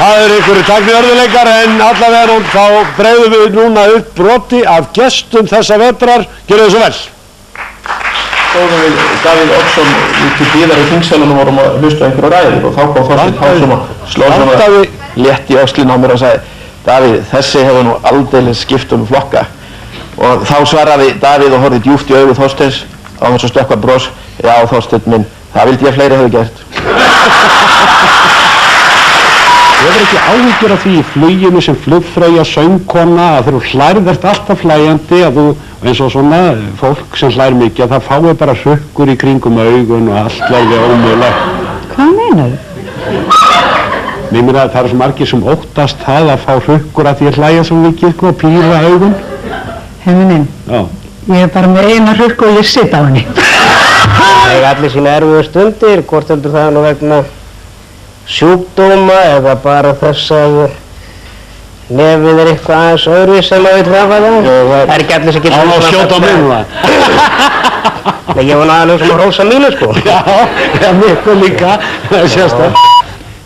Það ykkur tækniörðuleikar en allavega þá bregðum við núna upp broti af gestum þessa vetrar. Gjörðu þið svo vel. Stóðum við Davíð Oddsson til bíðar í þingsalunum vorum að hlusta einhverju ræður og þá kom Þorsteinn Pálsson og sló svona létt í öxlina á mér og sagði Davíð, þessi hefur nú aldeilis skipt flokka. Og þá svaraði Davíð og horfði djúpt í augu Þorsteins á þess að stökkva bros. Já, Þorsteinn minn, það vildi ég fleiri hefði gert. Þú hefur ekki áhyggjur af því í fluginu sem flugfreyja, söngkona, að þegar þú hlærð ert alltaf hlæjandi, að þú, eins og svona fólk sem hlær mikið, að það fái bara hrukkur í kringum augun og allt verði ómögulegt. Hvað meinarðu? Mér meina að það eru svo margir sem óttast það að fá hrukkur að því að hlæja svo mikið, sko, að píra augun. Heiminin, ég er bara með eina hrukku og ég sitt á henni. Það er allir sína erfiðu stundir, hvort heldur það nú vegna sjúkdóma eða bara þess að nefið er eitthvað aðeins öðru sem að við trafa það. Það er ekki allir sem getur... Það var að skjóta á mig núna. Nei, ég var náðanlega sem að hrósa mínu, sko. Já, miklu líka, það er sérstætt.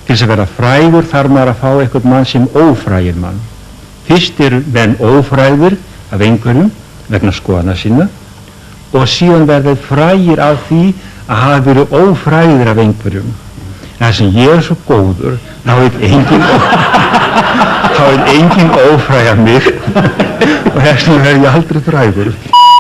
Til þess að vera frægur þarf maður að fá einhvern mann sem ófrægir mann. Fyrst eru menn ófrægir af einhverjum vegna skoðana sinna og síðan verða frægir af því að hafa verið ófrægir af einhverjum. Það sem ég er svo góður, þá veit enginn ófræga mig og þess vegna verð ég aldrei frægur.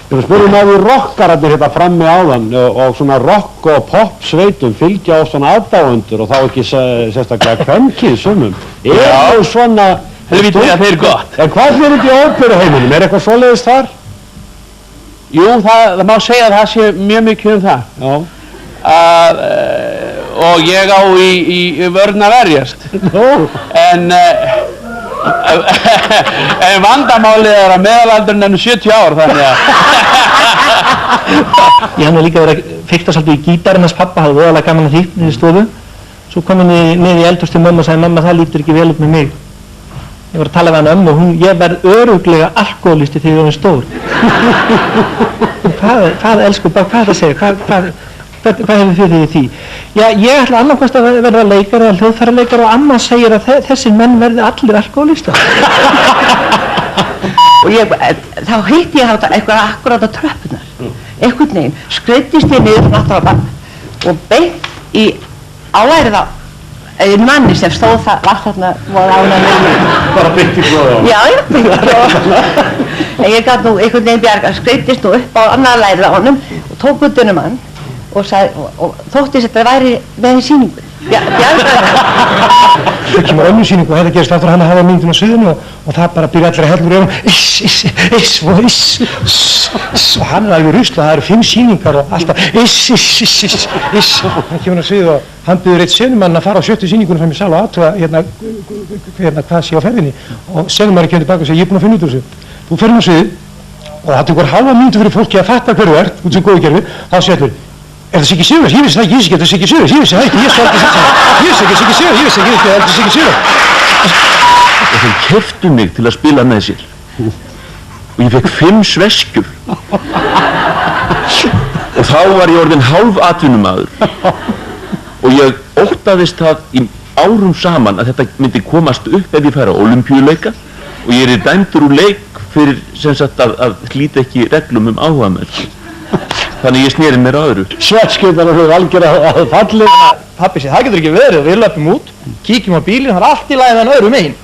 Við spurðum að við rockararnir hérna frammi áðan og svona rock og pop sveitum fylgja á svona aðdáendur og þá ekki sérstaklega kvenkið sumum. Er svona... Helvítið að þeir eru gott. En hvað fyrir þetta í óperuheiminum? Er eitthvað svoleiðis þar? Jú, það má segja að það sé mjög mikið það. Já. Og ég á í vörn að verjast. En vandamálið er að meðalaldurinn er 70 ár, þannig að... Ég hef nú líka verið að fikta svolítið í gítarinn hans pappa, hafði voðalega gaman að því niður í stofu. Svo kom ég niður í eldhús til mömmu og sagði, mamma, það lítur ekki vel upp með mig. Ég var að tala við hann og ég verð örugglega alkohólisti þegar ég var stór. Hvað elsku, hvað er það að segja? Hvað hefur fyrir því? Já, ég ætla annarkvæmst að verða leikari eða hljóðfæraleikari og amma segir að þessir menn verði allir alkohólistar. Og þá hitti ég eitthvað akkurát á tröppunar. Einhvern veginn skreiddist ég niður náttúrulega bara og beint í álærið á einn manni sem stóð það var þarna voru ánað með mig. Bara beint í blóða á hann? Já, beint í blóða á hann. En ég gat nú einhvern veginn bjarga, skreiddist nú upp á annað lærið á honum og tók utan hann og þóttist að þetta væri með í sýningu. Bjargaði hann. Það kemur önnur sýningu og þetta gerist aftur hann að hafa myndin á sviðinu og það bara byrja allir að hellur í öðrum og hann er alveg rusla, það eru 5 sýningar og alltaf hann kemur á svið og hann byrður eitt senumann að fara á 70 sýningunum fram í sal og aðtuga hérna hvað sé á ferðinni og senumanninn kemur tilbaka og segir ég er búinn að finna út úr þessu. Þú fer á svið og það tekur halva mínútu fyrir fólki að fatta hverju þú ert út sem góðu gerfi, þá segir þú er það Siggi Sigurðs? Ég vissi það ekki, ég vissi ekki að það er Siggi Sigurðs, ég vissi það ekki, ég vissi ekki Siggi Sigurðs, ég vissi ekki að það er Siggi Sigurðs. Og þeir keyptu mig til að spila með sér. Og ég fekk 5 sveskjur. Og þá var ég orðinn hálfatvinnumaður. Og ég óttaðist það í árum saman að þetta myndi komast upp ef ég færi á Ólympíuleika og ég er dæmdur úr leik fyrir sem sagt að hlíta ekki reglum áhugamenn. Þannig ég sneri mér á öðru. Svettskjöldar og hljóð algjörða að falli. Pappi segi, það getur ekki verið og við löpum út, kíkjum á bílinn, það er allt í lagi þann öðru megin.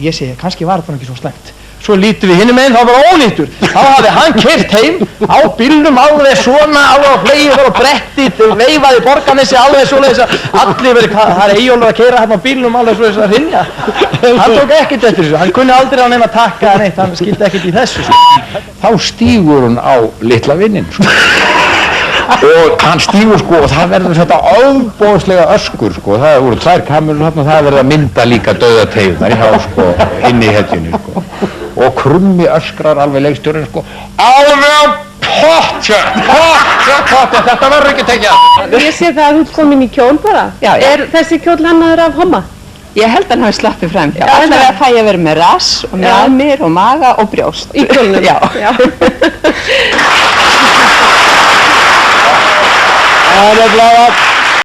Ég segi, kannski var þetta ekki svo slæmt. Svo lítum við hinum megin, þá var ónýttur. Þá hafði hann keyrt heim á bílnum alveg svona, alveg á flegið og bretti, veifaði Borgarnesi alveg svoleiðis að allir verið, það er Eyjólfur að keyra hérna á bílnum alveg svoleiðis að hrynja. Hann tók ekkert eftir þessu, hann kunni aldrei á neina takka neitt, hann skildi ekkert í þessu. Þá stígur hún á litla vinnin og hann stígur sko og það verður þetta ofboðslega öskur sko, það voru 2 kamerur þarna og það verður að mynda líka dauðateygðar í há sko inni í hetjunni sko og Krummi öskrar alveg leikstjórinn sko alveg pottþétt, þetta verður ekki tekið af. Ég sé það að þú komin í kjól bara. Já. Er þessi kjól hannaður af homma? Ég held að hann hafi slappið frem. Allavega fæ ég að vera með rass og mjálmir og maga og brjóst. Í kjólnum? Já. Það er nefnilega